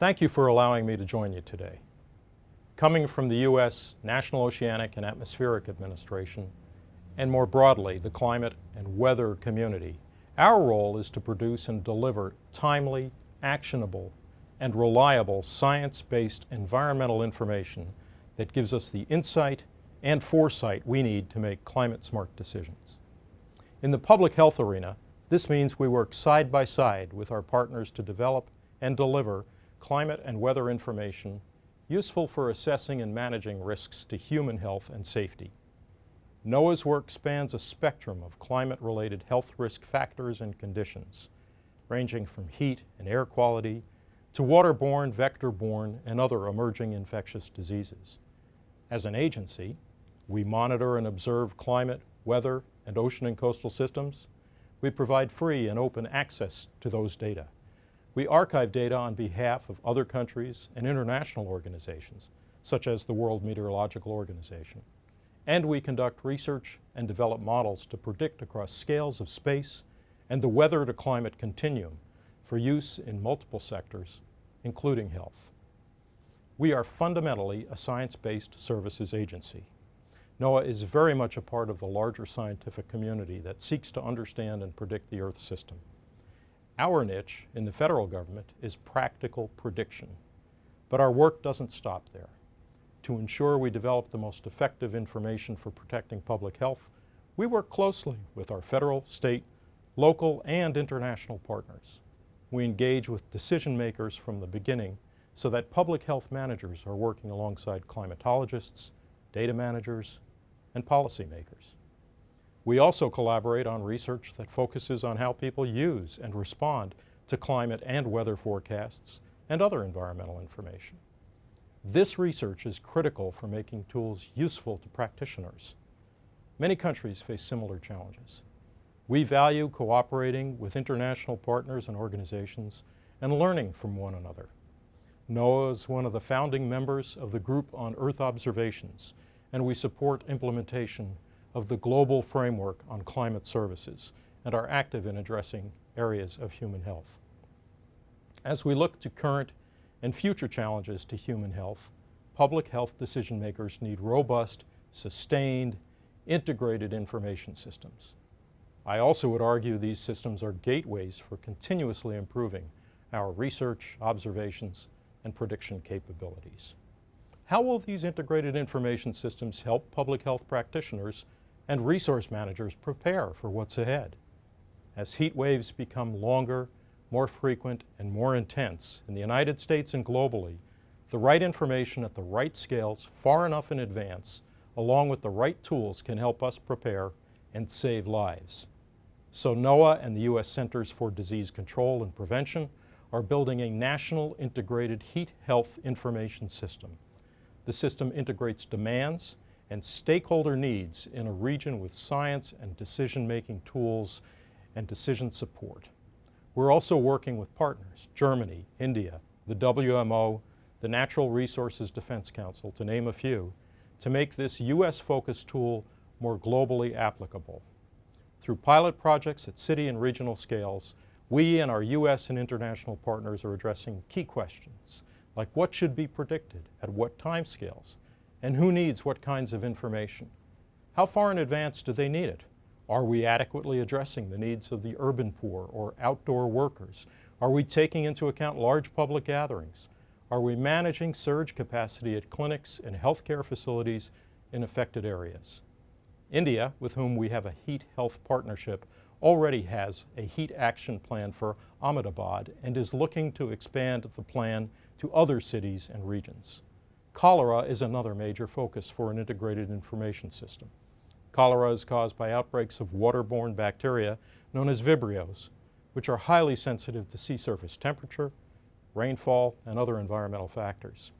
Thank you for allowing me to join you today. Coming from the U.S. National Oceanic and Atmospheric Administration, and more broadly, the climate and weather community, our role is to produce and deliver timely, actionable, and reliable science-based environmental information that gives us the insight and foresight we need to make climate-smart decisions. In the public health arena, this means we work side by side with our partners to develop and deliver climate and weather information useful for assessing and managing risks to human health and safety. NOAA's work spans a spectrum of climate-related health risk factors and conditions, ranging from heat and air quality to waterborne, vector-borne, and other emerging infectious diseases. As an agency, we monitor and observe climate, weather, and ocean and coastal systems. We provide free and open access to those data. We archive data on behalf of other countries and international organizations, such as the World Meteorological Organization. And we conduct research and develop models to predict across scales of space and the weather to climate continuum for use in multiple sectors, including health. We are fundamentally a science-based services agency. NOAA is very much a part of the larger scientific community that seeks to understand and predict the Earth system. Our niche in the federal government is practical prediction, but our work doesn't stop there. To ensure we develop the most effective information for protecting public health, we work closely with our federal, state, local, and international partners. We engage with decision makers from the beginning so that public health managers are working alongside climatologists, data managers, and policymakers. We also collaborate on research that focuses on how people use and respond to climate and weather forecasts and other environmental information. This research is critical for making tools useful to practitioners. Many countries face similar challenges. We value cooperating with international partners and organizations and learning from one another. NOAA is one of the founding members of the Group on Earth Observations, and we support implementation of the Global Framework on Climate Services and are active in addressing areas of human health. As we look to current and future challenges to human health, public health decision makers need robust, sustained, integrated information systems. I also would argue these systems are gateways for continuously improving our research, observations, and prediction capabilities. How will these integrated information systems help public health practitioners and resource managers prepare for what's ahead? As heat waves become longer, more frequent, and more intense in the United States and globally, the right information at the right scales far enough in advance, along with the right tools, can help us prepare and save lives. So NOAA and the U.S. Centers for Disease Control and Prevention are building a national integrated heat health information system. The system integrates demands and stakeholder needs in a region with science and decision-making tools and decision support. We're also working with partners, Germany, India, the WMO, the Natural Resources Defense Council, to name a few, to make this U.S.-focused tool more globally applicable. Through pilot projects at city and regional scales, we and our U.S. and international partners are addressing key questions, like what should be predicted at what timescales, and who needs what kinds of information. How far in advance do they need it? Are we adequately addressing the needs of the urban poor or outdoor workers? Are we taking into account large public gatherings? Are we managing surge capacity at clinics and healthcare facilities in affected areas? India, with whom we have a heat health partnership, already has a heat action plan for Ahmedabad and is looking to expand the plan to other cities and regions. Cholera is another major focus for an integrated information system. Cholera is caused by outbreaks of waterborne bacteria known as Vibrios, which are highly sensitive to sea surface temperature, rainfall, and other environmental factors.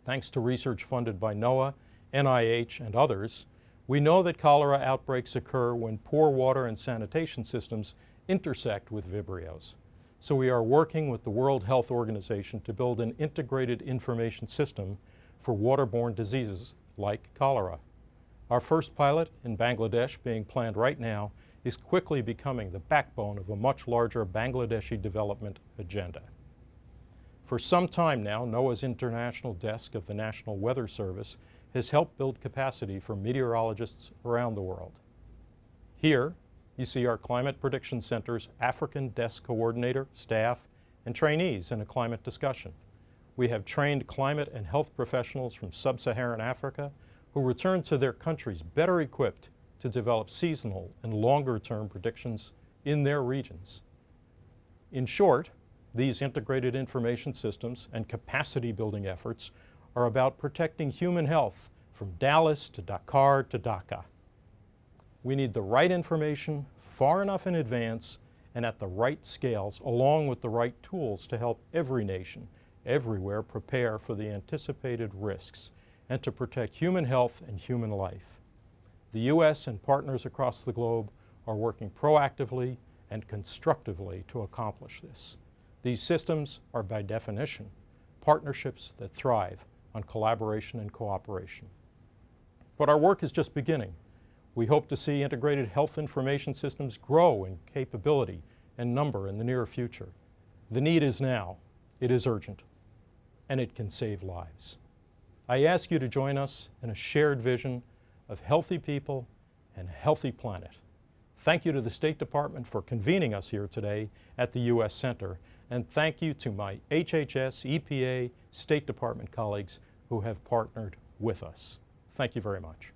Thanks to research funded by NOAA, NIH, and others, we know that cholera outbreaks occur when poor water and sanitation systems intersect with Vibrios. So we are working with the World Health Organization to build an integrated information system for waterborne diseases like cholera. Our first pilot in Bangladesh, being planned right now, is quickly becoming the backbone of a much larger Bangladeshi development agenda. For some time now, NOAA's International Desk of the National Weather Service has helped build capacity for meteorologists around the world. Here, you see our Climate Prediction Center's African Desk Coordinator, staff, and trainees in a climate discussion. We have trained climate and health professionals from sub-Saharan Africa who return to their countries better equipped to develop seasonal and longer-term predictions in their regions. In short, these integrated information systems and capacity-building efforts are about protecting human health from Dallas to Dakar to Dhaka. We need the right information far enough in advance and at the right scales, along with the right tools to help every nation, everywhere, prepare for the anticipated risks and to protect human health and human life. The U.S. and partners across the globe are working proactively and constructively to accomplish this. These systems are, by definition, partnerships that thrive on collaboration and cooperation. But our work is just beginning. We hope to see integrated health information systems grow in capability and number in the near future. The need is now, it is urgent, and it can save lives. I ask you to join us in a shared vision of healthy people and a healthy planet. Thank you to the State Department for convening us here today at the U.S. Center, and thank you to my HHS, EPA, State Department colleagues who have partnered with us. Thank you very much.